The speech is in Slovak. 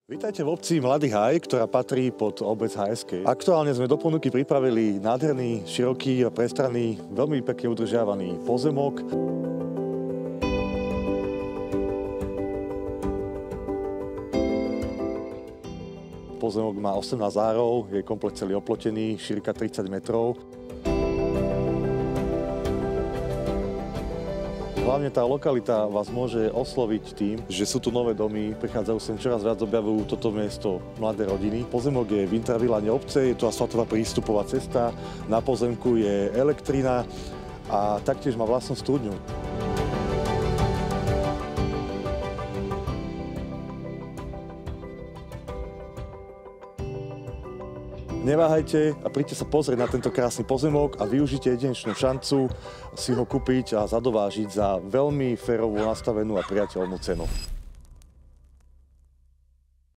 Vítajte v obci Mladý Haj, ktorá patrí pod obec HSK. Aktuálne sme do ponuky pripravili nádherný, široký a prestranný, veľmi pekne udržiavaný pozemok. Pozemok má 18 árov, je komplet celý oplotený, šírka 30 metrov. Hlavne tá lokalita vás môže osloviť tým, že sú tu nové domy, prichádzajú sem čoraz viac, objavujú toto miesto mladé rodiny. Pozemok je v intraviláne obce, je tu asfaltová prístupová cesta, na pozemku je elektrina a taktiež má vlastnú studňu. Neváhajte a príďte sa pozrieť na tento krásny pozemok a využite jedinečnú šancu si ho kúpiť a zadovážiť za veľmi férovú, nastavenú a priateľnú cenu.